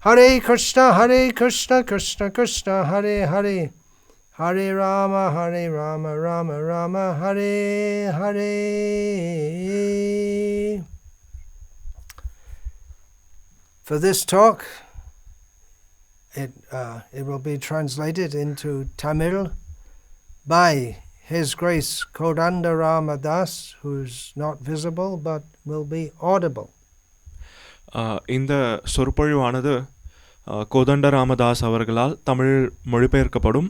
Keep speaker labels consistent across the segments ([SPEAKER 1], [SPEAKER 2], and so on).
[SPEAKER 1] Hare Krishna, Krishna Krishna, Hare Hare, Hare Rama, Rama Rama, Hare Hare. For this talk, it will be translated into Tamil by His Grace Kodanda Ramadas, who's not visible but will be audible.
[SPEAKER 2] இந்த சொற்பொழிவானது கோதண்ட ராமதாஸ் அவர்களால் தமிழ் மொழிபெயர்க்கப்படும்.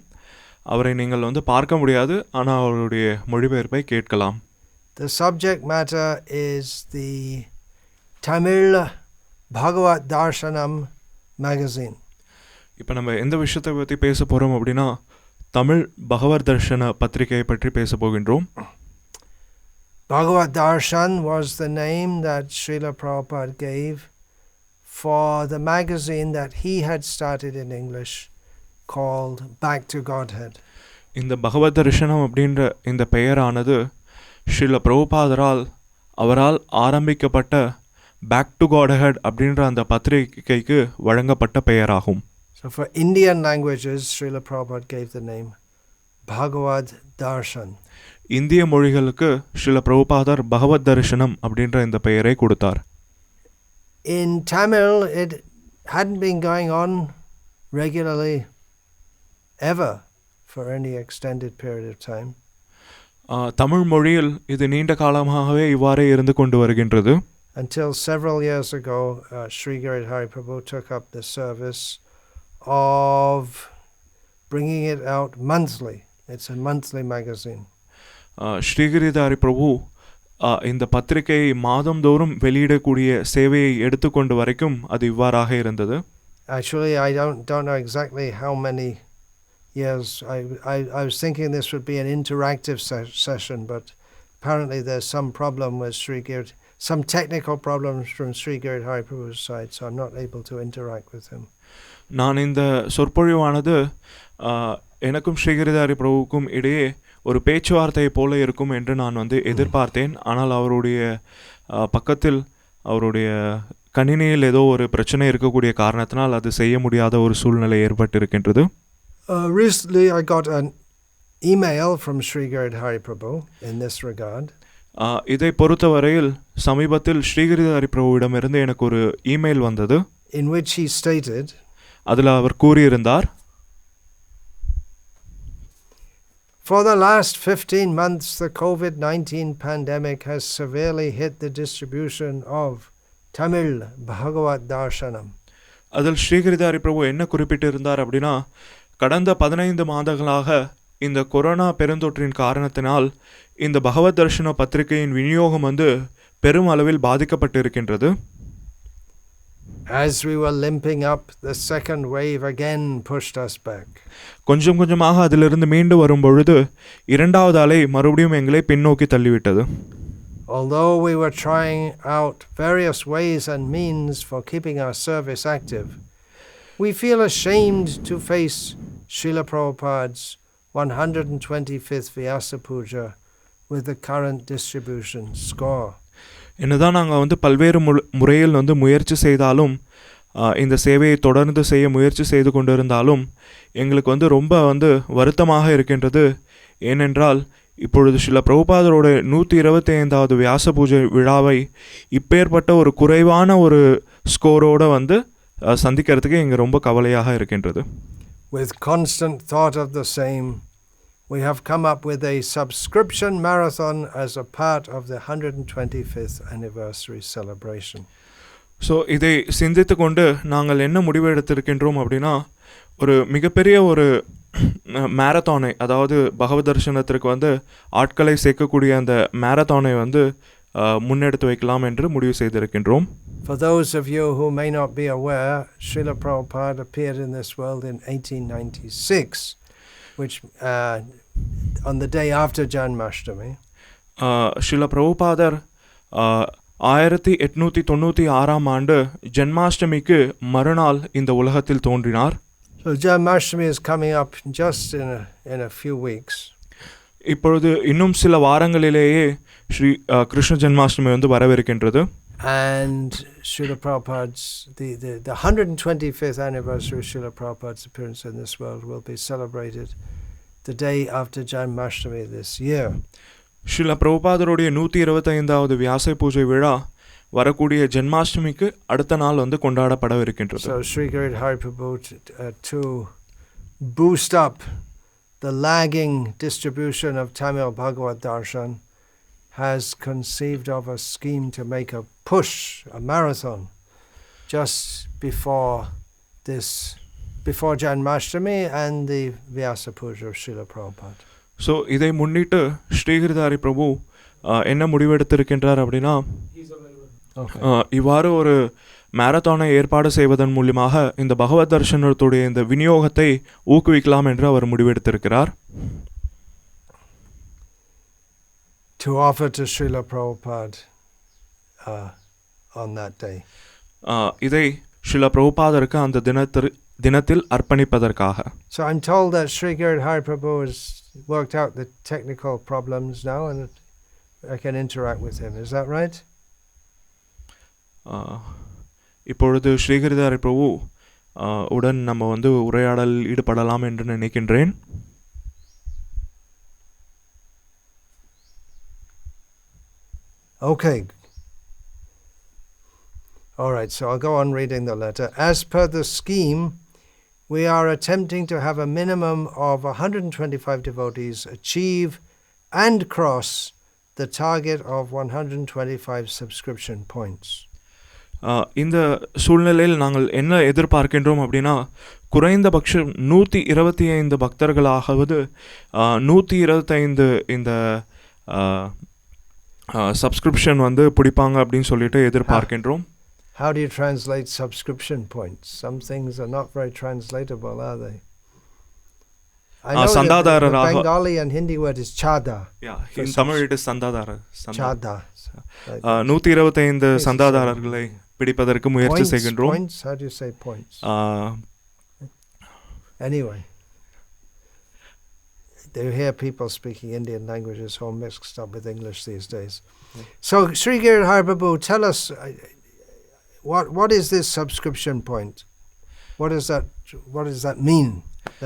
[SPEAKER 2] அவரை நீங்கள் பார்க்க முடியாது, ஆனால் அவருடைய மொழிபெயர்ப்பை கேட்கலாம்.
[SPEAKER 1] The subject matter is the Tamil Bhagavad Darshanam magazine.
[SPEAKER 2] இப்போ நம்ம எந்த விஷயத்தை பற்றி பேச போகிறோம் அப்படின்னா, தமிழ் பகவத் தர்ஷன பத்திரிகையை பற்றி பேச போகின்றோம்.
[SPEAKER 1] Bhagavad Darshan was the name that Srila Prabhupada gave for the magazine that he had started in English called Back to Godhead.
[SPEAKER 2] இந்த பகவத் தர்ஷனம் அப்படின்ற இந்த பெயரானது ஸ்ரீல பிரபுபாதரால் அவரால் ஆரம்பிக்கப்பட்ட பேக் டு காட்ஹெட் அப்படின்ற அந்த பத்திரிகைக்கு வழங்கப்பட்ட பெயராகும்.
[SPEAKER 1] So for Indian languages, Srila Prabhupada gave the name Bhagavad Darshan.
[SPEAKER 2] இந்திய மொழிகளுக்கு ஸ்ரீல பிரபுபாதர் பகவத் தரிசனம் அப்படின்ற இந்த பெயரை கொடுத்தார்.
[SPEAKER 1] In Tamil, it hadn't been going on regularly ever for any extended period of time.
[SPEAKER 2] Tamil மொழியில் இது நீண்ட காலமாகவே இவ்வாறே இருந்து கொண்டு வருகின்றது.
[SPEAKER 1] Until several years ago, Sri Giridhari Prabhu took up the service of bringing it out monthly. It's a monthly magazine.
[SPEAKER 2] ஸ்ரீகிரிதாரி பிரபு இந்த பத்திரிகையை மாதந்தோறும் வெளியிடக்கூடிய சேவையை எடுத்துக்கொண்டு வரைக்கும் அது இவ்வாறாக இருந்தது.
[SPEAKER 1] Actually, I don't know exactly how many years. I was thinking this would be an interactive session, but apparently there's some problem with some technical problems from Sri Giridhari Prabhu's side, so I'm not able to interact with him.
[SPEAKER 2] நான் இந்த சொற்பொழிவானது எனக்கும் ஸ்ரீகிரிதாரி பிரபுவுக்கும் இடையே ஒரு பேச்சுவார்த்தை போல இருக்கும் என்று நான் எதிர்பார்த்தேன். ஆனால் அவருடைய பக்கத்தில் அவருடைய கணினியில் ஏதோ ஒரு பிரச்சனை இருக்கக்கூடிய காரணத்தினால் அது செய்ய முடியாத ஒரு சூழ்நிலை ஏற்பட்டிருக்கின்றது.
[SPEAKER 1] Recently I got an email from Sri Giridhari Prabhu in this regard.
[SPEAKER 2] இதை பொறுத்தவரையில் சமீபத்தில் ஸ்ரீகிரிதாரி பிரபுவிடமிருந்து எனக்கு ஒரு இமெயில் வந்தது.
[SPEAKER 1] In which he stated,
[SPEAKER 2] அதில் அவர் கூறியிருந்தார்,
[SPEAKER 1] For the last 15 months, the COVID-19 pandemic has severely hit the distribution of Tamil Bhagavad Darshanam.
[SPEAKER 2] அதில் ஸ்ரீகிரிதாரி பிரபு என்ன குறிப்பிட்டிருந்தார் அப்படின்னா, கடந்த 15 மாதங்களாக இந்த கொரோனா பெருந்தொற்றின் காரணத்தினால் இந்த பகவத் தர்ஷன பத்திரிகையின் விநியோகம் பெரும் அளவில் பாதிக்கப்பட்டிருக்கின்றது.
[SPEAKER 1] As we were limping up, the second wave again pushed us back.
[SPEAKER 2] கொஞ்சம் கொஞ்சமாக அதிலிருந்து மீண்டு வரும் பொழுது இரண்டாவது அலை மறுபடியும் எங்களை பின்னோக்கி தள்ளிவிட்டது.
[SPEAKER 1] Although we were trying out various ways and means for keeping our service active, we feel ashamed to face Srila Prabhupada's 125th Vyasa Puja with the current distribution score.
[SPEAKER 2] என்னதான் நாங்கள் பல்வேறு முறையில் முயற்சி செய்தாலும் இந்த சேவையை தொடர்ந்து செய்ய முயற்சி செய்து கொண்டிருந்தாலும் எங்களுக்கு ரொம்ப வருத்தமாக இருக்கின்றது. ஏனென்றால் இப்பொழுது ஸ்ரீல பிரபுபாதரோட 125வது வியாச பூஜை விழாவை இப்பேற்பட்ட ஒரு குறைவான ஒரு ஸ்கோரோடு சந்திக்கிறதுக்கு எங்கள் ரொம்ப கவலையாக இருக்கின்றது.
[SPEAKER 1] With constant thought of the same, we have come up with a subscription marathon as a part of the 125th anniversary celebration.
[SPEAKER 2] So இதை சிந்தித்து கொண்டு நாங்கள் என்ன முடிவு எடுத்திருக்கின்றோம் அப்படின்னா, ஒரு மிகப்பெரிய ஒரு மேரத்தானை, அதாவது பகவத் தர்ஷனத்திற்கு ஆட்களை சேர்க்கக்கூடிய அந்த மேரத்தானை முன்னெடுத்து வைக்கலாம் என்று முடிவு செய்திருக்கின்றோம்.
[SPEAKER 1] For those of you who may not be aware, Srila Prabhupada appeared in this world in 1896, which on the day after Janmashtami.
[SPEAKER 2] Srila Prabhupada 1896ஆம் ஆண்டு ஜன்மாஷ்டமிக்கு மறுநாள் இந்த உலகத்தில் தோன்றினார்.
[SPEAKER 1] So Janmashtami is coming up just in a few weeks.
[SPEAKER 2] இப்பொழுது இன்னும் சில வாரங்களிலேயே Sri Krishna Janmashtami வரவிருக்கின்றது.
[SPEAKER 1] And Srila Prabhupada's, the 125th anniversary of Srila Prabhupada's appearance in this world will be celebrated the day after Janmashtami this year.
[SPEAKER 2] Srila பிரபுபாதருடைய 125வது Vyasa பூஜை விழா வரக்கூடிய ஜென்மாஷ்டமிக்கு அடுத்த நாள் வந்து கொண்டாடப்படவிருக்கின்றது.
[SPEAKER 1] So Sri Giridhari Prabhu to boost up the lagging distribution of Tamil Bhagavad Darshan has conceived of a scheme to make a push, a marathon, just before Janmashtami and the Vyasa Puja of Srila Prabhupada.
[SPEAKER 2] So இதை முன்னிட்டு ஸ்ரீகிரிதாரி பிரபு என்ன முடிவெடுத்திருக்கின்றார் அப்படின்னா, இவ்வாறு ஒரு மேரத்தானை ஏற்பாடு செய்வதன் மூலமாக இந்த பகவத் தர்ஷனத்துடைய இந்த விநியோகத்தை ஊக்குவிக்கலாம் என்று அவர் முடிவெடுத்திருக்கிறார்.
[SPEAKER 1] To offer to Srila Prabhupada on that day.
[SPEAKER 2] இதை ஸ்ரீல பிரபுபாதருக்கு அந்த தினத்தில் அர்ப்பணிப்பதற்காக.
[SPEAKER 1] So I'm told that Sri Giridhari Prabhu has worked out the technical problems now and I can interact with him. Is that right?
[SPEAKER 2] இப்பொழுது ஸ்ரீகிரிதாரி பிரபு உடன் நம்ம வந்து உரையாடல் ஈடுபடலாம் என்று நினைக்கின்றேன்.
[SPEAKER 1] Okay. All right, so I'll go on reading the letter. As per the scheme, we are attempting to have a minimum of 125 devotees achieve and cross the target of 125 subscription points.
[SPEAKER 2] இந்த சூழ்நிலையில் நாங்கள் என்ன எதிர்பார்க்கின்றோம் அப்படின்னா, குறைந்தபட்சம் 125 பக்தர்களாவது 125 இந்த subscription வந்து பிடிப்பாங்க அப்படின்னு சொல்லிட்டு எதிர்பார்க்கின்றோம்.
[SPEAKER 1] How do you translate subscription points? Some things are not very translatable, are they? I know the Bengali and Hindi word is chada.
[SPEAKER 2] Yeah, in Tamil it is sandadara.
[SPEAKER 1] Chada.
[SPEAKER 2] 125 சந்தாதாரர்களை பிடிப்பதற்கு முயற்சி செய்கின்றோம்.
[SPEAKER 1] Points? How do you say points? Anyway, you hear people speaking Indian languages all mixed up with English these days. So, Sri Giridhari Prabhu, tell us, what is this subscription point? What does that mean?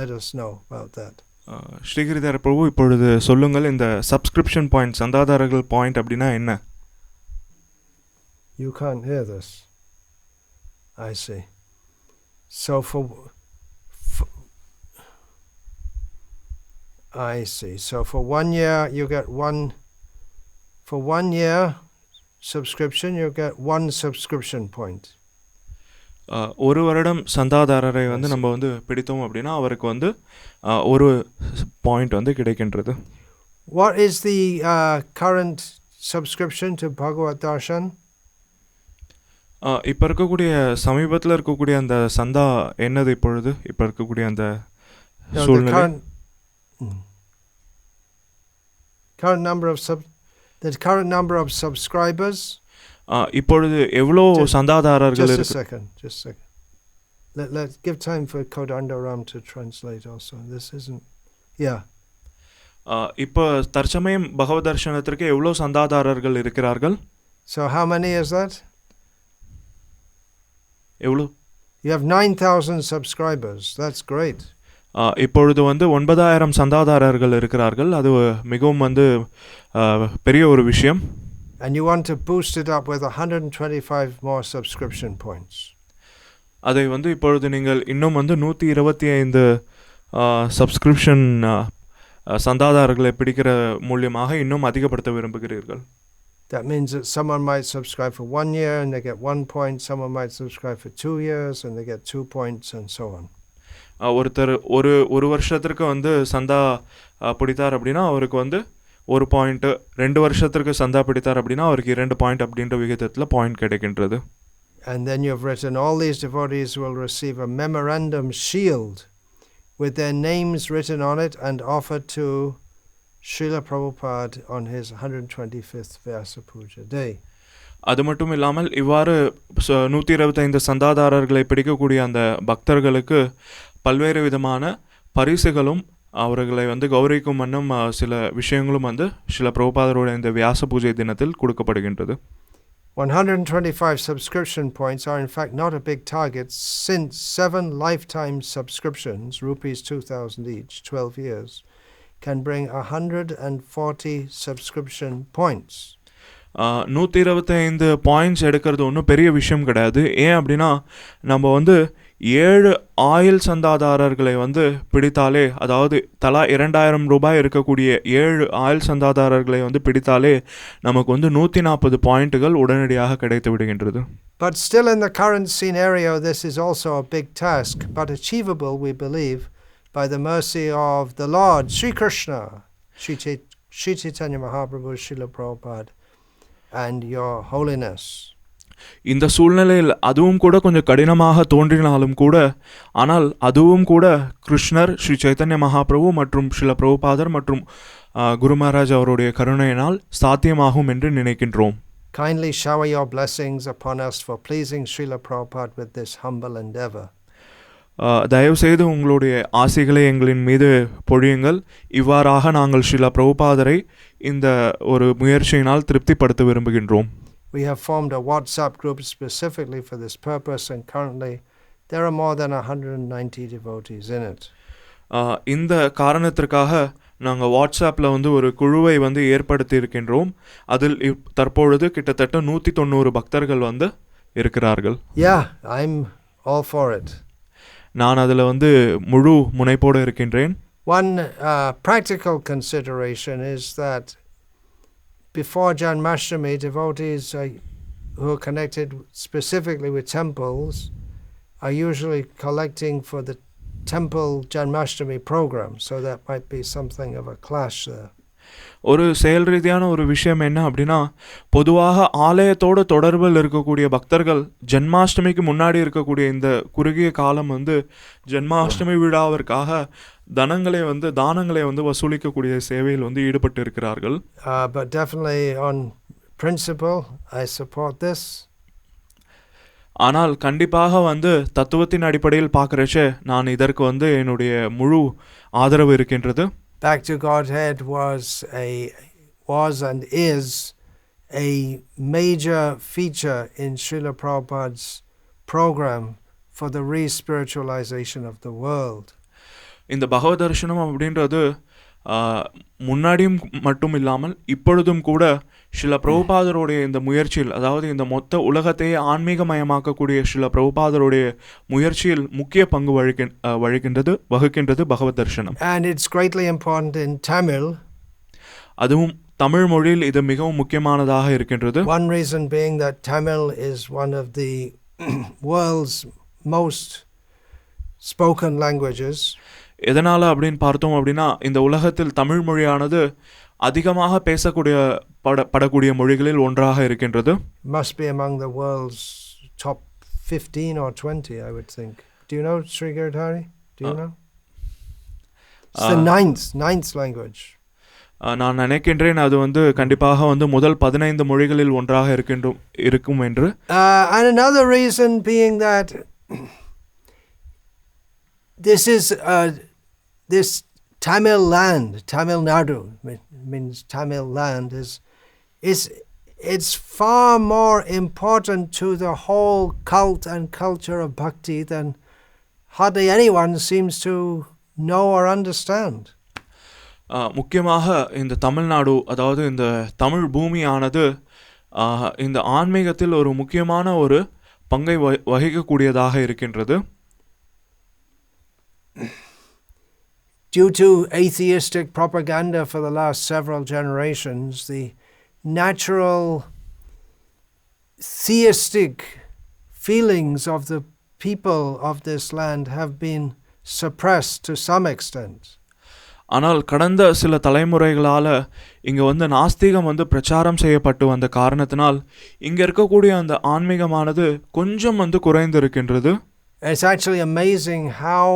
[SPEAKER 1] Let us know about that.
[SPEAKER 2] ஸ்ரீகிரிதார பிரபு, இப்பொழுது சொல்லுங்கள், இந்த subscription point, சந்தாதாரர்கள் point அப்படின்னா என்ன?
[SPEAKER 1] You can't hear this. I see. So I see. So for 1 year you get for 1 year subscription you get 1 subscription point.
[SPEAKER 2] ஒரு வருடம் சந்தாதாரரை வந்து நம்ம வந்து பிடித்தோம் அப்படின்னா அவருக்கு வந்து ஒரு பாயிண்ட் வந்து கிடைக்கின்றது.
[SPEAKER 1] What is the current subscription to Bhagavad Darshan?
[SPEAKER 2] இப்போ இருக்கக்கூடிய சமீபத்தில் இருக்கக்கூடிய அந்த சந்தா என்னது இப்பொழுது இப்போ இருக்கக்கூடிய அந்த சூழ்நிலை?
[SPEAKER 1] Current number of subscribers.
[SPEAKER 2] இப்பொழுது எவ்வளோ சந்தாதாரர்கள்
[SPEAKER 1] Just a second. Let's give time for Kodandaram to translate also. This isn't. Yeah.
[SPEAKER 2] இப்போ தற்சமயம் பகவத் தர்ஷனத்திற்கு எவ்வளோ சந்தாதாரர்கள் இருக்கிறார்கள்?
[SPEAKER 1] So how many is that?
[SPEAKER 2] எவ்வளோ?
[SPEAKER 1] You have 9,000 subscribers. That's great.
[SPEAKER 2] இப்பொழுது வந்து 9,000 சந்தாதாரர்கள் இருக்கிறார்கள். அது மிகவும் வந்து பெரிய ஒரு விஷயம்.
[SPEAKER 1] And you want to boost it up with 125 more subscription points.
[SPEAKER 2] அதை வந்து இப்பொழுது நீங்கள் இன்னும் வந்து 125 சப்ஸ்கிரிப்ஷன் சந்தாதாரர்களை பிடிக்கிற மூலியமாக இன்னும் அதிகப்படுத்த விரும்புகிறீர்கள்.
[SPEAKER 1] That means that someone might subscribe for 1 year and they get 1 point. Someone might subscribe for 2 years and they get 2 points and so on.
[SPEAKER 2] ஒருத்தர் ஒரு வருஷத்திற்கு வந்து சந்தா பிடித்தார் அப்படின்னா அவருக்கு வந்து 1 பாயிண்ட், 2 வருஷத்திற்கு சந்தா பிடித்தார் அப்படின்னா அவருக்கு 2 பாயிண்ட் அப்படின்ற விகிதத்தில் பாயிண்ட் கிடைக்கின்றது.
[SPEAKER 1] And then you've written all these devotees will receive a memorandum shield with their names written on it and offered to Srila Prabhupada on his 125th Vyasa Puja day.
[SPEAKER 2] அது மட்டும் இல்லாமல் இவ்வாறு 125 சந்தாதாரர்களை பிடிக்கக்கூடிய அந்த பக்தர்களுக்கு பல்வேறு விதமான பரிசுகளும் அவர்களை வந்து கௌரவிக்கும் வண்ணம் சில விஷயங்களும் வந்து ஸ்ரீல பிரபுபாதரோட இந்த வியாச பூஜை தினத்தில் கொடுக்கப்படுகின்றது.
[SPEAKER 1] 125 subscription points are in fact not a big target, since 7 lifetime subscriptions, rupees 2,000 each, 12 years, can bring 140 subscription points.
[SPEAKER 2] 125 points எடுக்கிறது ஒன்றும் பெரிய விஷயம் கிடையாது. ஏன் அப்படின்னா நம்ம வந்து 7 ஆயில் சந்தாதாரர்களை வந்து பிடித்தாலே, அதாவது தலா 2000 ரூபாய் இருக்கக்கூடிய 7 ஆயில் சந்தாதாரர்களை வந்து பிடித்தாலே நமக்கு வந்து 140 பாயிண்ட்டுகள் உடனடியாக கிடைத்து விடுகின்றது.
[SPEAKER 1] But still in the current scenario, this is also a big task, but achievable, we believe, by the mercy of the Lord, Sri Krishna, Sri Chaitanya Mahaprabhu, Srila Prabhupada, and your holiness.
[SPEAKER 2] இந்த சூழ்நிலையில் அதுவும் கூட கொஞ்சம் கடினமாக தோன்றினாலும் கூட, ஆனால் அதுவும் கூட கிருஷ்ணர், ஸ்ரீ சைத்தன்ய மகாபிரபு மற்றும் ஸ்ரீல பிரபுபாதர் மற்றும் குரு மகாராஜ் அவருடைய கருணையினால் சாத்தியமாகும் என்று நினைக்கின்றோம்.
[SPEAKER 1] Kindly shower your blessings upon us for pleasing Srila Prabhupada with this humble endeavor.
[SPEAKER 2] தயவுசெய்து உங்களுடைய ஆசைகளை எங்களின் மீது பொழியுங்கள். இவ்வாறாக நாங்கள் ஸ்ரீல பிரபுபாதரை இந்த ஒரு முயற்சியினால் திருப்திப்படுத்த விரும்புகின்றோம்.
[SPEAKER 1] We have formed a WhatsApp group specifically for this purpose, and currently there are more than 190 devotees in it.
[SPEAKER 2] இந்த காரணத்திற்காக நாங்கள் வாட்ஸ்அப்பில் வந்து ஒரு குழுவை வந்து ஏற்படுத்தி இருக்கின்றோம். அதில் தற்பொழுது கிட்டத்தட்ட 190 பக்தர்கள் வந்து இருக்கிறார்கள்.
[SPEAKER 1] Yeah, I'm all for it.
[SPEAKER 2] நான் அதில் வந்து முழு முனைப்போடு இருக்கின்றேன்.
[SPEAKER 1] One practical consideration is that before Janmashtami, devotees who are connected specifically with temples are usually collecting for the temple Janmashtami program, so that might be something of a clash there.
[SPEAKER 2] ஒரு செயல் ரீதியான ஒரு விஷயம் என்ன அப்படின்னா, பொதுவாக ஆலயத்தோடு தொடர்பில் இருக்கக்கூடிய பக்தர்கள் ஜன்மாஷ்டமிக்கு முன்னாடி இருக்கக்கூடிய இந்த குறுகிய காலம் வந்து ஜன்மாஷ்டமி விழாவிற்காக தானங்களை வந்து வசூலிக்கக்கூடிய சேவையில் வந்து ஈடுபட்டு இருக்கிறார்கள்.
[SPEAKER 1] But definitely on principle I support this.
[SPEAKER 2] ஆனால் கண்டிப்பாக வந்து தத்துவத்தின் அடிப்படையில் பார்க்குறச்ச நான் இதற்கு வந்து என்னுடைய முழு ஆதரவு இருக்கின்றது.
[SPEAKER 1] Back to Godhead was and is a major feature in Srila Prabhupada's program for the re-spiritualization of the world.
[SPEAKER 2] இந்த பகவத் தரிசனம் அப்படின்றது முன்னாடியும் மட்டும் இல்லாமல் இப்பொழுதும் கூட ஸ்ரீல பிரபுபாதருடைய இந்த முயற்சியில், அதாவது இந்த மொத்த உலகத்தையே ஆன்மீகமயமாக்கக்கூடிய ஸ்ரீல பிரபுபாதருடைய முயற்சியில் முக்கிய பங்கு வகிக்கின்றது பகவத் தரிசனம்.
[SPEAKER 1] And it's greatly important in Tamil.
[SPEAKER 2] அதுவும் தமிழ் மொழியில் இது மிகவும் முக்கியமானதாக இருக்கின்றது.
[SPEAKER 1] One reason being that Tamil is one of the world's most spoken languages.
[SPEAKER 2] எதனால அப்படின்னு பார்த்தோம் அப்படின்னா, இந்த உலகத்தில் தமிழ் மொழியானது அதிகமாக படக்கூடிய மொழிகளில் ஒன்றாக இருக்கின்றது.
[SPEAKER 1] Must be among the world's top 15 or 20, I would think. Do you know, Sri Giridhari? Do you know? It's the ninth language.
[SPEAKER 2] நான் நினைக்கின்றேன் அது வந்து கண்டிப்பாக வந்து முதல் 15 மொழிகளில் ஒன்றாக இருக்கும் என்று.
[SPEAKER 1] And another reason being that this Tamil land, Tamil Nadu, means Tamil land, it's far more important to the whole cult and culture of Bhakti than hardly anyone seems to know or understand.
[SPEAKER 2] முக்கியமாக இந்த தமிழ்நாடு, அதாவது இந்த தமிழ் பூமியானது இந்த ஆன்மீகத்தில் ஒரு முக்கியமான ஒரு பங்கை வகிக்கக்கூடியதாக இருக்கின்றது.
[SPEAKER 1] Due to atheistic propaganda for the last several generations, the natural theistic feelings of the people of this land have been suppressed to some extent.
[SPEAKER 2] ஆனால் கடந்த சில தலைமுறைகளால் இங்கே வந்து நாஸ்திகம் வந்து பிரச்சாரம் செய்யப்பட்டு வந்த காரணத்தினால் இங்கே இருக்கக்கூடிய அந்த ஆன்மீகமானது கொஞ்சம் வந்து குறைந்திருக்கின்றது.
[SPEAKER 1] It's actually amazing how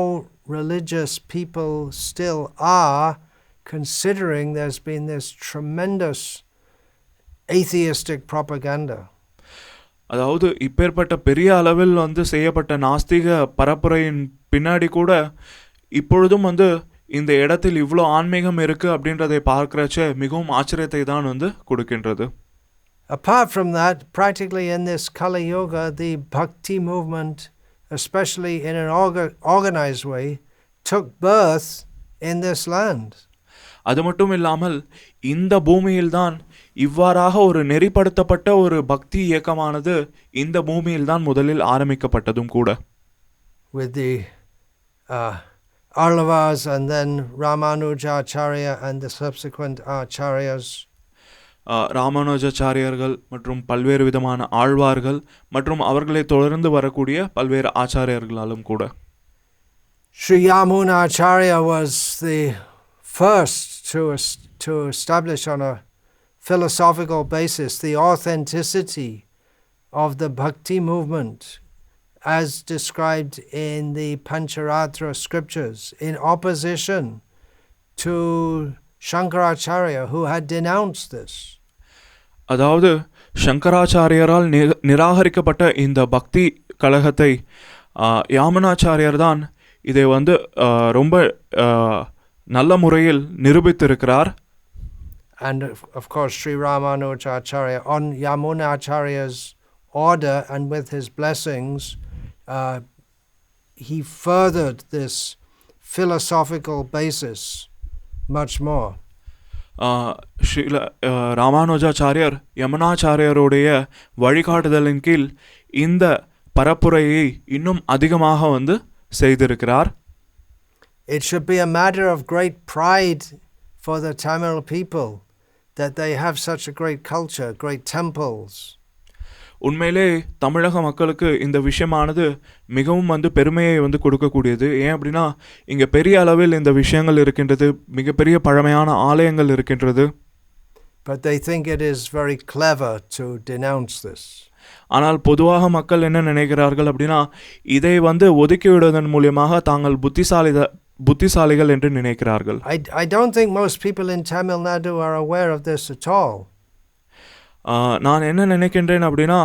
[SPEAKER 1] religious people still are, considering there's been this tremendous atheistic propaganda.
[SPEAKER 2] அதாவது இப்பேற்பட்ட பெரிய அளவில் வந்து செய்யப்பட்ட நாஸ்திக பரப்புரையின் பின்னாடி கூட இப்பொழுதும் வந்து இந்த இடத்தில் இவ்வளோ ஆன்மீகம் இருக்குது அப்படின்றதை பார்க்குறச்ச மிகவும் ஆச்சரியத்தை தான் வந்து கொடுக்கின்றது.
[SPEAKER 1] Apart from that, practically in this Kali Yuga, the Bhakti movement, especially in an organized way, took birth in this land.
[SPEAKER 2] அது மட்டும் இல்லாமல் இந்த பூமியில்தான் இவ்வாறாக ஒரு நெறிப்படுத்தப்பட்ட ஒரு பக்தி இயக்கமானது இந்த பூமியில்தான் முதலில் ஆரம்பிக்கப்பட்டதும் கூட.
[SPEAKER 1] With the Arlavas and then Ramanujacharya and the subsequent acharyas.
[SPEAKER 2] ராமானுஜாச்சாரியர்கள் மற்றும் பல்வேறு விதமான ஆழ்வார்கள் மற்றும் அவர்களை தொடர்ந்து வரக்கூடிய பல்வேறு ஆச்சாரியர்களாலும் கூட.
[SPEAKER 1] Sri Yamunacharya was the first to establish on a philosophical basis the authenticity of the Bhakti movement as described in the Pancharatra scriptures, in opposition to Shankaracharya, who had denounced this.
[SPEAKER 2] அதாவது சங்கராச்சாரியரால் நிராகரிக்கப்பட்ட இந்த பக்தி கழகத்தை யாமுனாச்சாரியர் தான் இதை வந்து ரொம்ப நல்ல முறையில் நிரூபித்திருக்கிறார்.
[SPEAKER 1] And of course Sri Ramanujacharya, on Yamunacharya's order and with his blessings, he furthered this philosophical basis much more.
[SPEAKER 2] Srila Ramanujacharya யமுனாச்சாரியருடைய வழிகாட்டுதலின் கீழ் இந்த பரப்புரையை இன்னும் அதிகமாக வந்து செய்திருக்கிறார்.
[SPEAKER 1] It should be a matter of great pride for the Tamil people that they have such a great culture, great temples.
[SPEAKER 2] உண்மையிலே தமிழக மக்களுக்கு இந்த விஷயமானது மிகவும் வந்து பெருமையை வந்து கொடுக்கக்கூடியது. ஏன் அப்படின்னா இங்கே பெரிய அளவில் இந்த விஷயங்கள் இருக்கின்றது, மிகப்பெரிய பழமையான ஆலயங்கள் இருக்கின்றது.
[SPEAKER 1] But they think it is very clever to denounce this.
[SPEAKER 2] ஆனால் பொதுவாக மக்கள் என்ன நினைக்கிறார்கள் அப்படின்னா இதை வந்து ஒதுக்கிவிடுவதன் மூலியமாக தாங்கள் புத்திசாலிகள் என்று நினைக்கிறார்கள்.
[SPEAKER 1] I don't think most people in Tamil Nadu are aware of this at all.
[SPEAKER 2] நான் என்ன நினைக்கின்றேன் அப்படின்னா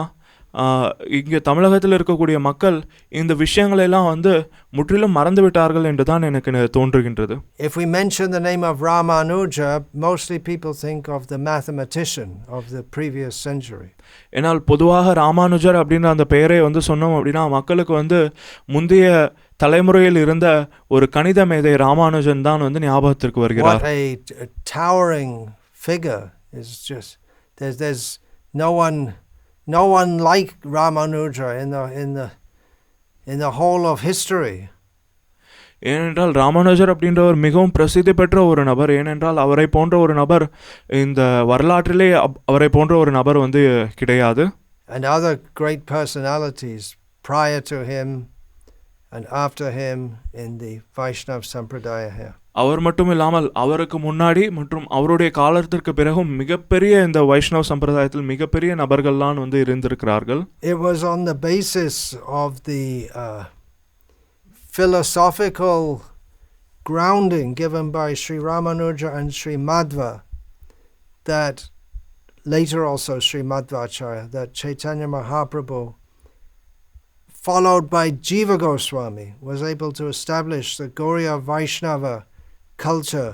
[SPEAKER 2] இங்கே தமிழகத்தில் இருக்கக்கூடிய மக்கள் இந்த விஷயங்களெல்லாம் வந்து முற்றிலும் மறந்து விட்டார்கள் என்று தான் எனக்கு தோன்றுகின்றது.
[SPEAKER 1] If we mention the name of Ramanuja, mostly people think of the mathematician of the previous century.
[SPEAKER 2] ஏனால் பொதுவாக ராமானுஜர் அப்படின்ற அந்த பெயரை வந்து சொன்னோம் அப்படின்னா மக்களுக்கு வந்து முந்தைய தலைமுறையில் இருந்த ஒரு கணித மேதை ராமானுஜன் தான் வந்து ஞாபகத்திற்கு வருகிறார்.
[SPEAKER 1] What a towering figure is just there's no one like Ramanuja in the whole of history.
[SPEAKER 2] ஏனென்றால் ராமானுஜர் அப்படின்றவர் மிகவும் பிரசித்தி பெற்ற ஒரு நபர். ஏனென்றால் அவரை போன்ற ஒரு நபர் இந்த வரலாற்றிலே அவரை போன்ற ஒரு நபர் வந்து கிடையாது.
[SPEAKER 1] And other great personalities prior to him and after him in the Vaishnav Sampradaya here.
[SPEAKER 2] அவர் மட்டும் இல்லாமல் அவருக்கு முன்னாடி மற்றும் அவருடைய காலத்திற்கு பிறகும் மிகப்பெரிய இந்த வைஷ்ணவ சம்பிரதாயத்தில் மிகப்பெரிய நபர்கள்லாம் வந்து இருந்திருக்கிறார்கள்.
[SPEAKER 1] It was on the basis of the philosophical grounding given by Sri Ramanuja and Sri Madhva that later also Sri Madhvacharya, that Chaitanya Mahaprabhu, followed by Jiva Goswami, was able to establish the Gauriya Vaishnava culture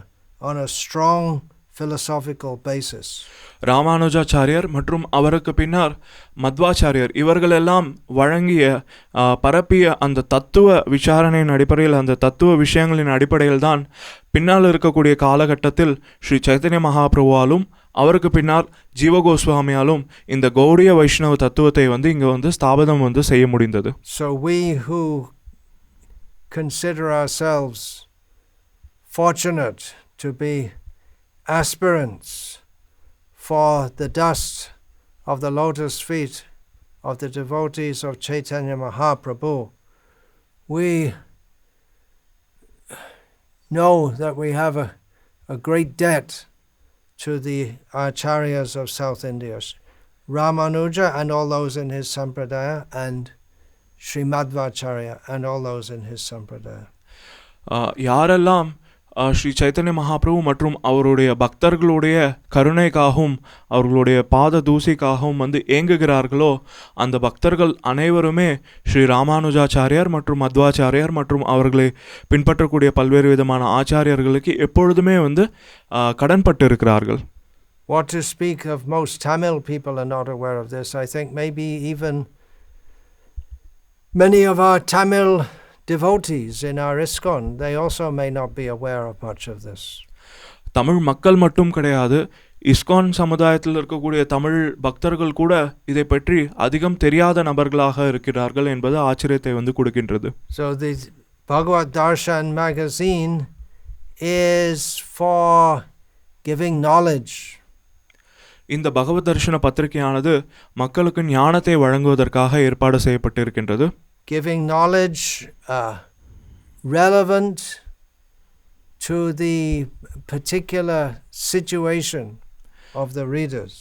[SPEAKER 1] on a strong philosophical basis.
[SPEAKER 2] Ramanujacharya மற்றும் அவருக்கு பின்னர் மத்வாச்சாரியர் இவர்களெல்லாம் வழங்கிய பரப்பிய அந்த தத்துவ விசாரணையின் அடிப்படையில் அந்த தத்துவ விஷயங்களின் அடிப்படையில் தான் பின்னால் இருக்கக்கூடிய காலகட்டத்தில் ஸ்ரீ சைத்தன்ய மகாபிரபுவாலும் அவருக்கு பின்னால் ஜீவ கோஸ்வாமியாலும் இந்த கௌடிய வைஷ்ணவ தத்துவத்தை வந்து இங்கே வந்து ஸ்தாபனம் வந்து செய்ய முடிந்தது.
[SPEAKER 1] So we who consider ourselves fortunate to be aspirants for the dust of the lotus feet of the devotees of Chaitanya Mahaprabhu, we know that we have a great debt to the acharyas of South India, Ramanuja and all those in his sampradaya, and Sri Madhvacharya and all those in his sampradaya.
[SPEAKER 2] யாரெல்லாம் ஸ்ரீ சைத்தன்ய மகாபிரபு மற்றும் அவருடைய பக்தர்களுடைய கருணைக்காகவும் அவர்களுடைய பாத தூசிக்காகவும் வந்து ஏங்குகிறார்களோ அந்த பக்தர்கள் அனைவருமே ஸ்ரீ ராமானுஜாச்சாரியார் மற்றும் மத்வாச்சாரியார் மற்றும் அவர்களை பின்பற்றக்கூடிய பல்வேறு விதமான ஆச்சாரியர்களுக்கு எப்பொழுதுமே வந்து கடன்பட்டு இருக்கிறார்கள்.
[SPEAKER 1] What to speak of most Tamil people are not aware of this. I think maybe even many of our Tamil devotees in our ISKCON, they also may not be aware of much of this.
[SPEAKER 2] Tamil மக்கள் மட்டும் கிடையாது, ISKCON சமுதாயத்தில் இருக்கக்கூடிய தமிழ் பக்தர்கள் கூட இதை பற்றி அதிகம் தெரியாத நபர்களாக இருக்கிறார்கள் என்பது ஆச்சரியத்தை வந்து கொடுக்கின்றது.
[SPEAKER 1] So the Bhagavad Darshan magazine is for giving knowledge.
[SPEAKER 2] இந்த பகவத் தர்ஷன பத்திரிகையானது மக்களுக்கு ஞானத்தை வழங்குவதற்காக ஏற்பாடு செய்யப்பட்டிருக்கின்றது.
[SPEAKER 1] Giving knowledge relevant to the particular situation of the readers.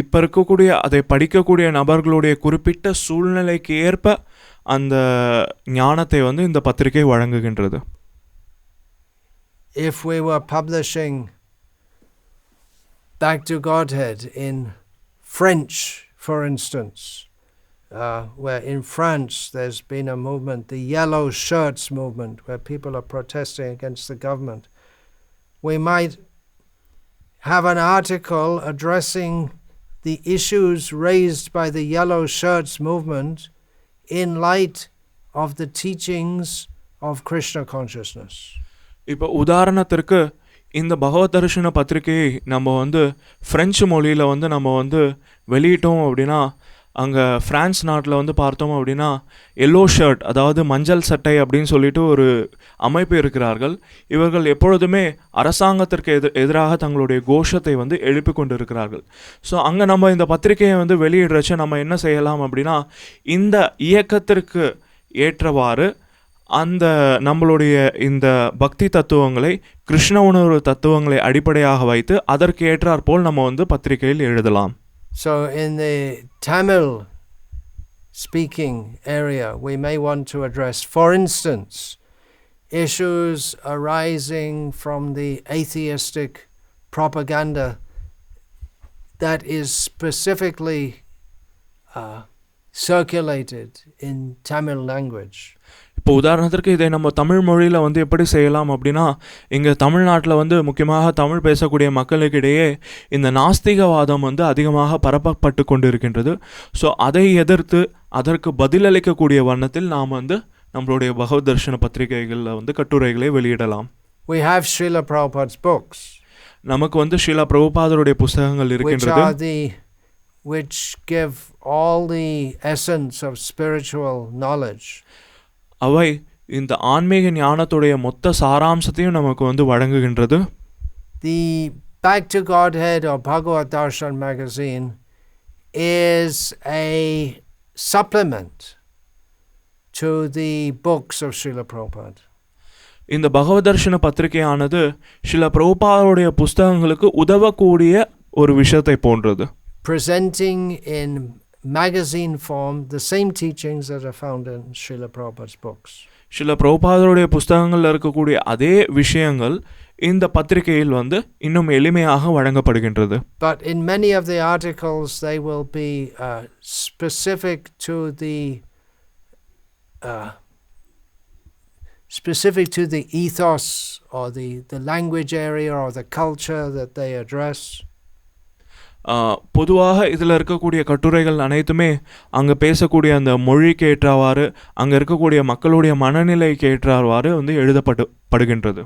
[SPEAKER 2] இப்போ இருக்கக்கூடிய அதை படிக்கக்கூடிய நபர்களுடைய குறிப்பிட்ட சூழ்நிலைக்கு ஏற்ப அந்த ஞானத்தை வந்து இந்த பத்திரிகை வழங்குகின்றது.
[SPEAKER 1] If we were publishing Back to Godhead in French, for instance, where in France there's been a movement, the Yellow Shirts movement, where people are protesting against the government, we might have an article addressing the issues raised by the Yellow Shirts movement in light of the teachings of Krishna consciousness.
[SPEAKER 2] இப்போ உதாரணத்திற்கு இந்த பகவத் தரிசன பத்திரிகையை நம்ம வந்து French மொழியில் வந்து நம்ம வந்து வெளியிட்டோம் அப்படின்னா, அங்கே ஃப்ரான்ஸ் நாட்டில் வந்து பார்த்தோம் அப்படின்னா எல்லோ ஷர்ட், அதாவது மஞ்சள் சட்டை அப்படின்னு சொல்லிட்டு ஒரு அமைப்பு இருக்கிறார்கள். இவர்கள் எப்பொழுதுமே அரசாங்கத்திற்கு எதிராக தங்களுடைய கோஷத்தை வந்து எழுப்பி கொண்டு இருக்கிறார்கள். ஸோ அங்கே நம்ம இந்த பத்திரிகையை வந்து வெளியிடுறச்ச நம்ம என்ன செய்யலாம் அப்படின்னா, இந்த இயக்கத்திற்கு ஏற்றவாறு அந்த நம்மளுடைய இந்த பக்தி தத்துவங்களை, கிருஷ்ண உணர்வு தத்துவங்களை அடிப்படையாக வைத்து அதற்கு ஏற்றாற்போல் நம்ம வந்து பத்திரிகையில் எழுதலாம்.
[SPEAKER 1] So in the Tamil speaking area, we may want to address, for instance, issues arising from the atheistic propaganda that is specifically circulated in Tamil language.
[SPEAKER 2] இப்போ உதாரணத்திற்கு இதை நம்ம தமிழ் மொழியில் வந்து எப்படி செய்யலாம் அப்படின்னா, இங்கே தமிழ்நாட்டில் வந்து முக்கியமாக தமிழ் பேசக்கூடிய மக்களுக்கிடையே இந்த நாஸ்திகவாதம் வந்து அதிகமாக பரப்பப்பட்டு கொண்டு இருக்கின்றது. ஸோ அதை எதிர்த்து அதற்கு பதிலளிக்கக்கூடிய வண்ணத்தில் நாம் வந்து நம்மளுடைய பகவத் தர்ஷன பத்திரிகைகளில் வந்து கட்டுரைகளை வெளியிடலாம்.
[SPEAKER 1] We have Srila Prabhupada's books.
[SPEAKER 2] நமக்கு வந்து ஸ்ரீலா பிரபுபாதருடைய புஸ்தகங்கள் இருக்கின்றது,
[SPEAKER 1] which give all the essence of spiritual knowledge.
[SPEAKER 2] அவை இந்த ஆன்மீக ஞானத்துடைய மொத்த சாராம்சத்தையும் நமக்கு வந்து வழங்குகின்றது.
[SPEAKER 1] The Back to Godhead or Bhagavad Darshan magazine is a supplement to the books of Srila Prabhupada.
[SPEAKER 2] இந்த பகவத் தர்ஷன பத்திரிகையானது ஸ்ரீல பிரபுபாதருடைய புஸ்தகங்களுக்கு உதவக்கூடிய ஒரு விஷயத்தை போன்றது.
[SPEAKER 1] Presenting in magazine form the same teachings that are found in Srila Prabhupada's books.
[SPEAKER 2] Srila பிரபுபாதருடைய புஸ்தகங்களில் இருக்கக்கூடிய அதே விஷயங்கள் இந்த பத்திரிகையில் வந்து இன்னும் எளிமையாக வழங்கப்படுகின்றது.
[SPEAKER 1] But in many of the articles they will be specific to the ethos or the language area or the culture that they address.
[SPEAKER 2] பொதுவாக இதில் இருக்கக்கூடிய கட்டுரைகள் அனைத்துமே அங்கே பேசக்கூடிய அந்த மொழிக்கு ஏற்றவாறு, அங்கே இருக்கக்கூடிய மக்களுடைய மனநிலைக்கு ஏற்றவாறு வந்து எழுதப்படுகின்றது.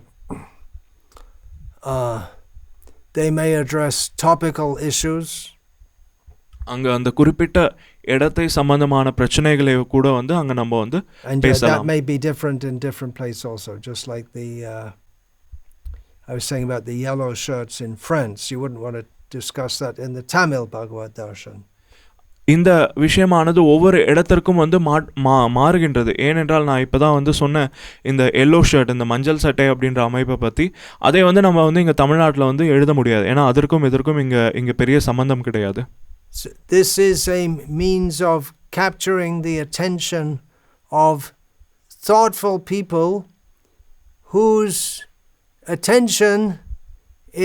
[SPEAKER 1] They may address topical issues.
[SPEAKER 2] அங்கே அந்த குறிப்பிட்ட இடத்தை சம்பந்தமான பிரச்சனைகளை கூட வந்து அங்கே நம்ம வந்து பேசலாம்.
[SPEAKER 1] That may be different in different places also, just like I was saying about the yellow shirts in France. You wouldn't want to discuss that in the Tamil Bhagavad Darshan.
[SPEAKER 2] இந்த விஷயமானது ஒவ்வொரு இடத்திற்கும் வந்து மாறுகின்றது. ஏனென்றால் நான் இப்போ தான் வந்து சொன்னேன் இந்த எல்லோ ஷர்ட், இந்த மஞ்சள் சட்டை அப்படின்ற அமைப்பை பற்றி. அதை வந்து நம்ம வந்து இங்கே தமிழ்நாட்டில் வந்து எழுத முடியாது, ஏன்னா அதற்கும் இதற்கும் இங்கே பெரிய சம்பந்தம் கிடையாது.
[SPEAKER 1] This is a means of capturing the attention of thoughtful people whose attention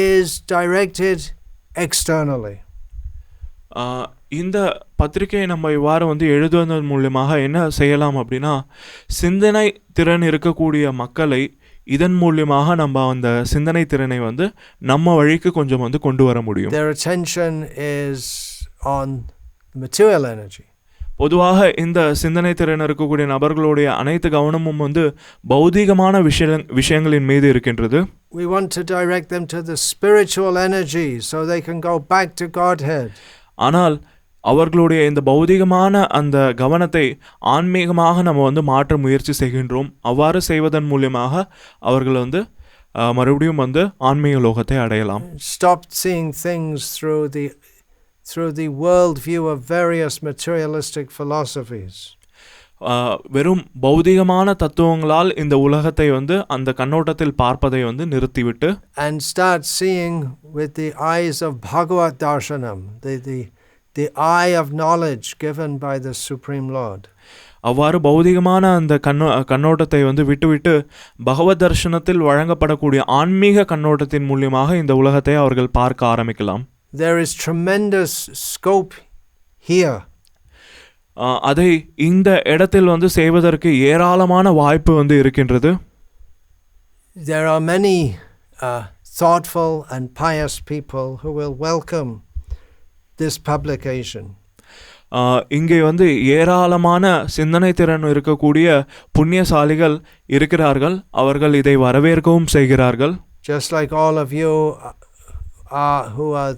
[SPEAKER 1] is directed externally.
[SPEAKER 2] இந்த பத்திரிகையை நம்ம இவ்வாறு வந்து எழுதுவதன் மூலமாக என்ன செய்யலாம் அப்படின்னா, சிந்தனை திறன் இருக்கக்கூடிய மக்களை இதன் மூலியமாக நம்ம அந்த சிந்தனை திறனை வந்து நம்ம வழிக்கு கொஞ்சம் வந்து கொண்டு வர முடியும்.
[SPEAKER 1] Their attention is on material energy.
[SPEAKER 2] பொதுவாக இந்த சிந்தனை திறன் இருக்கக்கூடிய நபர்களுடைய அனைத்து கவனமும் வந்து பௌதீகமான விஷயங்களின் மீது இருக்கின்றது.
[SPEAKER 1] We want to direct them to the spiritual energy so they can go back to Godhead.
[SPEAKER 2] ஆனால் அவர்களுடைய இந்த பௌதீகமான அந்த கவனத்தை ஆன்மீகமாக நம்ம வந்து மாற்ற முயற்சி செய்கின்றோம். அவ்வாறு செய்வதன் மூலியமாக அவர்கள் வந்து மறுபடியும் வந்து ஆன்மீக லோகத்தை அடையலாம்.
[SPEAKER 1] Stop seeing things through the world view of various materialistic philosophies.
[SPEAKER 2] வெறும் பௌதிகமான தத்துவங்களால் இந்த உலகத்தை வந்து அந்த கண்ணோட்டத்தில் பார்ப்பதை வந்து நிறுத்திவிட்டு
[SPEAKER 1] and start seeing with the eyes of Bhagavad Darshanam, the eye of knowledge given by the Supreme Lord.
[SPEAKER 2] அவ்வாறு பௌதிகமான அந்த கண்ணோட்டத்தை வந்து விட்டுவிட்டு பகவத் தர்ஷனத்தில் வழங்கப்படக்கூடிய ஆன்மீக கண்ணோட்டத்தின் மூலியமாக இந்த உலகத்தை அவர்கள் பார்க்க ஆரம்பிக்கலாம்.
[SPEAKER 1] There is tremendous scope here.
[SPEAKER 2] அதை இந்த இடத்தில் வந்து செய்வதற்கு ஏராளமான வாய்ப்பு வந்து இருக்கின்றது.
[SPEAKER 1] There are many thoughtful and pious people who will welcome this publication.
[SPEAKER 2] இங்கே வந்து ஏராளமான சிந்தனை திறன் இருக்கக்கூடிய புண்ணியசாலிகள் இருக்கிறார்கள். அவர்கள் இதை வரவேற்கவும் செய்கிறார்கள்.
[SPEAKER 1] Just like all of you who are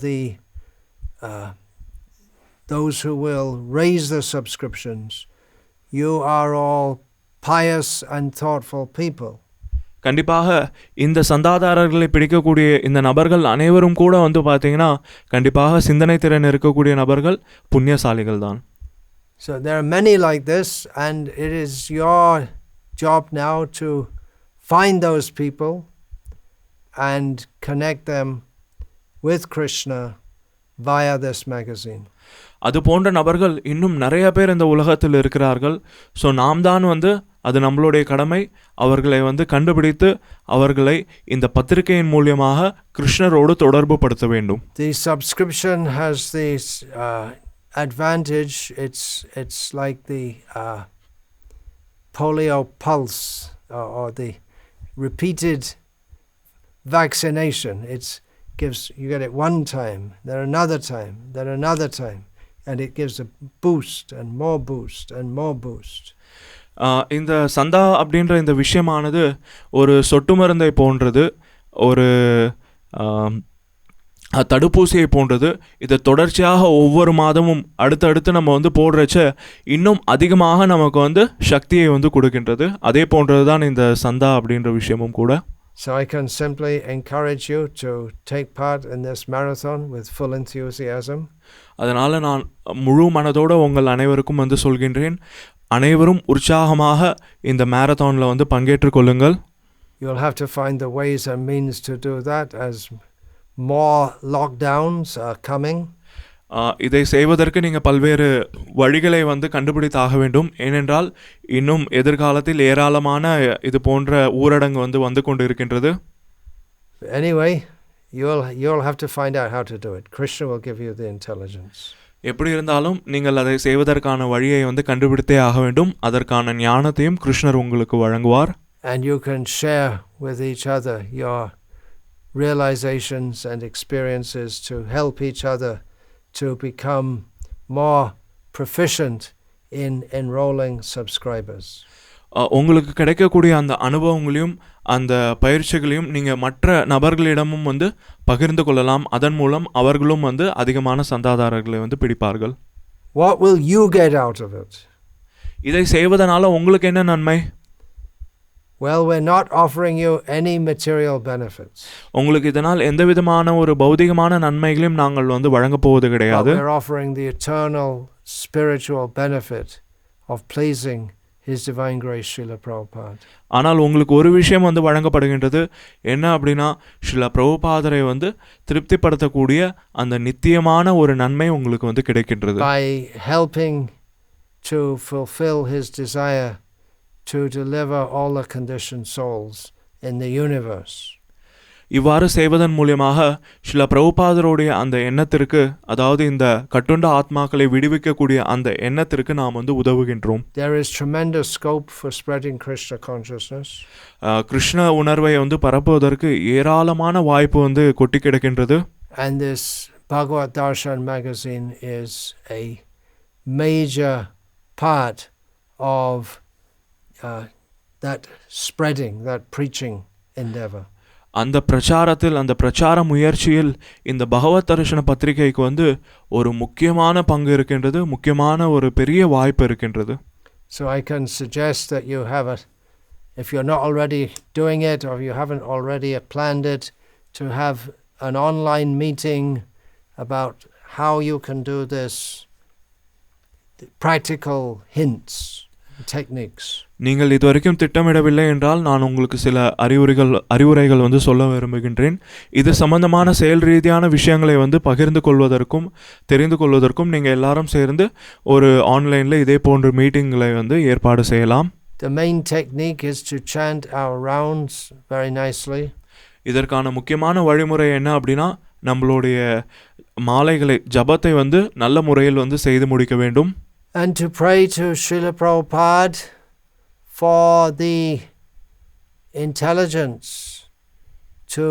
[SPEAKER 1] those who will raise the subscriptions, you are all pious and thoughtful people.
[SPEAKER 2] கண்டிப்பாக இந்த சந்தாதாரர்களை பிடிக்கக்கூடிய இந்த நபர்கள் அனைவரும் கூட வந்து பார்த்தீங்கன்னா கண்டிப்பாக சிந்தனை திறன் இருக்கக்கூடிய நபர்கள் புண்ணியசாலிகள் தான்.
[SPEAKER 1] So there are many like this, and it is your job now to find those people and connect them with Krishna via this magazine.
[SPEAKER 2] அது போன்ற நபர்கள் இன்னும் நிறைய பேர் இந்த உலகத்தில் இருக்கிறார்கள். ஸோ நாம் தான் வந்து அது நம்மளுடைய கடமை அவர்களை வந்து கண்டுபிடித்து அவர்களை இந்த பத்திரிகையின் மூலியமாக கிருஷ்ணரோடு தொடர்பு படுத்த வேண்டும்.
[SPEAKER 1] The subscription has this advantage. It's like the polio pulse or the repeated vaccination. You get it one time, then another time, then another time, and it gives a boost and more boost and more boost.
[SPEAKER 2] இந்த சந்தா அப்படின்ற இந்த விஷயமானது ஒரு சொட்டு மருந்தை போன்றது, ஒரு தடுப்பூசியை போன்றது. இதை தொடர்ச்சியாக ஒவ்வொரு மாதமும் அடுத்தடுத்து நம்ம வந்து போடுறச்ச இன்னும் அதிகமாக நமக்கு வந்து சக்தியை வந்து கொடுக்கின்றது. அதே போன்றது தான் இந்த சந்தா அப்படின்ற விஷயமும் கூட.
[SPEAKER 1] So I can simply encourage you to take part in this marathon with full enthusiasm.
[SPEAKER 2] அதனால் நான் முழு மனதோடு உங்கள் அனைவருக்கும் வந்து சொல்கின்றேன், அனைவரும் உற்சாகமாக இந்த மேரத்தானில் வந்து பங்கேற்றுக் கொள்ளுங்கள்.
[SPEAKER 1] You'll have to find the ways and means to do that as more lockdowns are coming.
[SPEAKER 2] இதை செய்வதற்கு நீங்கள் பல்வேறு வழிகளை வந்து கண்டுபிடித்தாக வேண்டும். ஏனென்றால் இன்னும் எதிர்காலத்தில் ஏராளமான இது போன்ற ஊரடங்கு வந்து கொண்டு இருக்கின்றது.
[SPEAKER 1] Anyway, you'll have to find out how to do it. Krishna will give you the intelligence.
[SPEAKER 2] எப்படி இருந்தாலும் நீங்கள் அதை செய்வதற்கான வழியை வந்து கண்டுபிடித்தே ஆக வேண்டும். அதற்கான ஞானத்தையும் கிருஷ்ணர் உங்களுக்கு வழங்குவார்.
[SPEAKER 1] And you can share with each other your realizations and experiences to help each other to become more proficient in enrolling subscribers.
[SPEAKER 2] உங்களுக்கு கிடைக்கக்கூடிய அந்த அனுபவங்களையும் அந்த பயிற்சிகளையும் நீங்கள் மற்ற நபர்களிடமும் வந்து பகிர்ந்து கொள்ளலாம். அதன் மூலம் அவர்களும் வந்து அதிகமான சந்தாதாரர்களை வந்து பிடிப்பார்கள்.
[SPEAKER 1] What will you get out of it?
[SPEAKER 2] இதை செய்வதனால உங்களுக்கு என்ன நன்மை?
[SPEAKER 1] Well, we're not offering you any material benefits.
[SPEAKER 2] உங்களுக்கு இதனால் எந்த விதமான ஒரு பௌதிகமான நன்மைகளையும் நாங்கள் வந்து வழங்கப் போவது கிடையாது.
[SPEAKER 1] We're offering the eternal spiritual benefit of pleasing His Divine Grace Srila Prabhupada.
[SPEAKER 2] ஆனால் உங்களுக்கு ஒரு விஷயம் வந்து வழங்கப்படுகின்றது. என்ன அப்படின்னா, ஸ்ரீல பிரபுபாதரை வந்து திருப்திப்படுத்தக்கூடிய அந்த நித்தியமான ஒரு நன்மை உங்களுக்கு வந்து கிடைக்கின்றது.
[SPEAKER 1] By helping to fulfill His desire to deliver all the conditioned souls in the universe.
[SPEAKER 2] இவ்வாறு செய்வதன் மூலியமாக ஸ்ரீல பிரபுபாதருடைய அந்த எண்ணத்திற்கு, அதாவது இந்த கட்டுண்ட ஆத்மாக்களை விடுவிக்கக்கூடிய அந்த எண்ணத்திற்கு நாம் வந்து உதவுகின்றோம்.
[SPEAKER 1] There is tremendous scope for spreading Krishna consciousness.
[SPEAKER 2] Krishna உணர்வை வந்து பரப்புவதற்கு ஏராளமான வாய்ப்பு வந்து கொட்டி கிடக்கின்றது.
[SPEAKER 1] And this Bhagavad Darshan magazine is a major part of that spreading, that preaching endeavor.
[SPEAKER 2] அந்த பிரச்சாரத்தில், அந்த பிரச்சார முயற்சியில் இந்த பகவத் தரிசன பத்திரிகைக்கு வந்து ஒரு முக்கியமான பங்கு இருக்கின்றது, முக்கியமான ஒரு பெரிய வாய்ப்பு இருக்கின்றது.
[SPEAKER 1] So I can suggest that you have a, if you're not already doing it or you haven't already planned it, to have an online meeting about how you can do this, practical hints, techniques.
[SPEAKER 2] நீங்கள் இதுவரைக்கும் திட்டமிடவில்லை என்றால் நான் உங்களுக்கு சில அறிவுரைகள் வந்து சொல்ல விரும்புகின்றேன். இது சம்பந்தமான செயல் ரீதியான விஷயங்களை வந்து பகிர்ந்து கொள்வதற்கும் தெரிந்து கொள்வதற்கும் நீங்கள் எல்லாரும் சேர்ந்து ஒரு ஆன்லைனில் இதே போன்ற மீட்டிங்களை வந்து ஏற்பாடு செய்யலாம்.
[SPEAKER 1] The main technique is to chant our rounds very nicely.
[SPEAKER 2] இதற்கான முக்கியமான வழிமுறை என்ன அப்படின்னா, நம்மளுடைய மாலைகளை, ஜபத்தை வந்து நல்ல முறையில் வந்து செய்து முடிக்க வேண்டும்.
[SPEAKER 1] And to pray to Srila Prabhupada for the intelligence to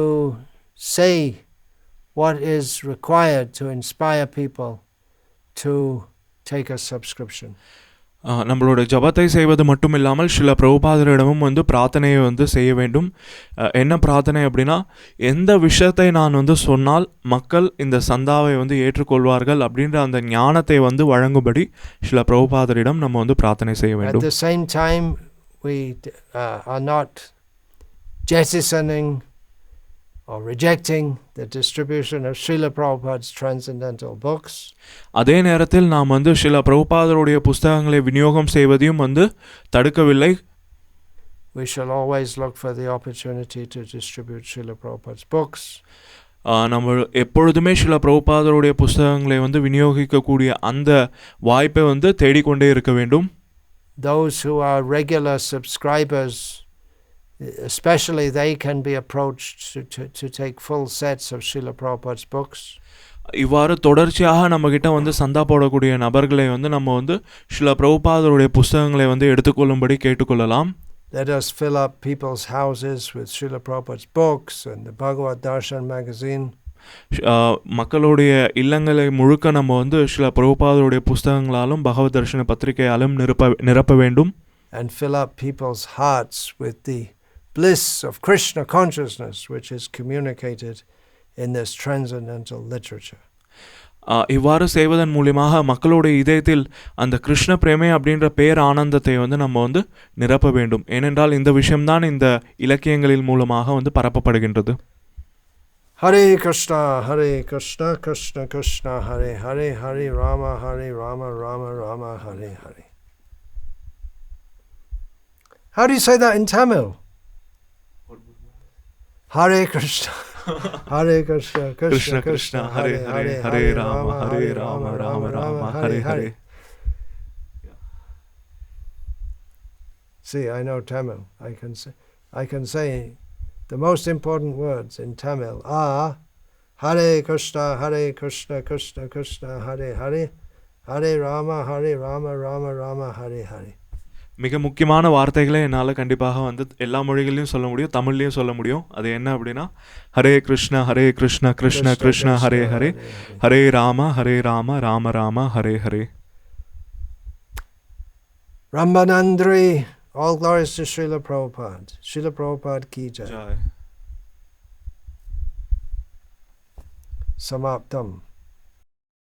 [SPEAKER 1] say what is required to inspire people to take a subscription.
[SPEAKER 2] நம்மளோட ஜபத்தை செய்வது மட்டும் இல்லாமல் ஸ்ரீல பிரபுபாதரிடமும் வந்து பிரார்த்தனையை வந்து செய்ய வேண்டும். என்ன பிரார்த்தனை அப்படின்னா, எந்த விஷயத்தை நான் வந்து சொன்னால் மக்கள் இந்த சந்தாவை வந்து ஏற்றுக்கொள்வார்கள் அப்படின்ற அந்த ஞானத்தை வந்து வழங்கும்படி ஸ்ரீல பிரபுபாதரிடம் நம்ம வந்து பிரார்த்தனை செய்ய வேண்டும்.
[SPEAKER 1] At the same time, we are not jettisoning or rejecting the distribution of Srila Prabhupada's transcendental books.
[SPEAKER 2] அதே நேரத்தில் நாம் வந்து ஸ்ரீல பிரபுபாதருடைய புஸ்தகங்களை விநியோகம் செய்வதையும் வந்து தடுக்கவில்லை.
[SPEAKER 1] We shall always look for the opportunity to distribute Srila Prabhupada's books.
[SPEAKER 2] நம்ம எப்பொழுதுமே ஸ்ரீல பிரபுபாதருடைய புஸ்தகங்களை வந்து விநியோகிக்கக்கூடிய அந்த வாய்ப்பை வந்து தேடிக்கொண்டே இருக்க வேண்டும்.
[SPEAKER 1] Those who are regular subscribers, especially, they can be approached to take full sets of Srila Prabhupada's books.
[SPEAKER 2] இவ்வாறு தொடர்ச்சியாக நம்மக்கிட்ட வந்து சந்தா போடக்கூடிய நபர்களை வந்து நம்ம வந்து ஸ்ரீல பிரபுபாதருடைய புஸ்தகங்களை வந்து எடுத்துக்கொள்ளும்படி கேட்டுக்கொள்ளலாம்.
[SPEAKER 1] Let us fill up people's houses with Srila Prabhupada's books and the Bhagavad Darshan magazine.
[SPEAKER 2] மக்களுடைய இல்லங்களை முழுக்க நம்ம வந்து ஸ்ரீல பிரபுபாதருடைய புஸ்தகங்களாலும் பகவத் தர்ஷன பத்திரிகையாலும் நிரப்ப வேண்டும்.
[SPEAKER 1] And fill up people's hearts with the bliss of Krishna consciousness, which is communicated in this transcendental literature.
[SPEAKER 2] இவ்வாறு செய்வதன் மூலமாக மக்களுடைய இதயத்தில் அந்த கிருஷ்ண பிரேமை அப்படின்ற பேர் ஆனந்தத்தை வந்து நம்ம வந்து நிரப்ப வேண்டும். ஏனென்றால் இந்த விஷயம்தான் இந்த இலக்கியங்களின் மூலமாக வந்து பரப்பப்படுகின்றது.
[SPEAKER 1] Hare Krishna, Krishna Krishna, Hare Hare, Hare Rama, Rama Rama, Hare Hare. How do you say that in Tamil? Hare Krishna, Krishna Krishna, Hare Hare, Hare Rama, Rama Rama, Hare Hare. See, I know Tamil. I can say the most important words in Tamil are Hare Krishna, Krishna Krishna, Hare Hare, Hare Rama, Rama, Hare Hare.
[SPEAKER 2] மிக முக்கியமான வார்த்தைகளை என்னால் கண்டிப்பாக வந்து எல்லா மொழிகளையும் சொல்ல முடியும், தமிழ்லையும் சொல்ல முடியும். அது என்ன அப்படின்னா, Hare Krishna Krishna Krishna Hare Hare, Hare Rama Rama Rama Hare Hare.
[SPEAKER 1] Rambanandri, all glories to Srila Prabhupada. Srila Prabhupada ki jai. Samaptam.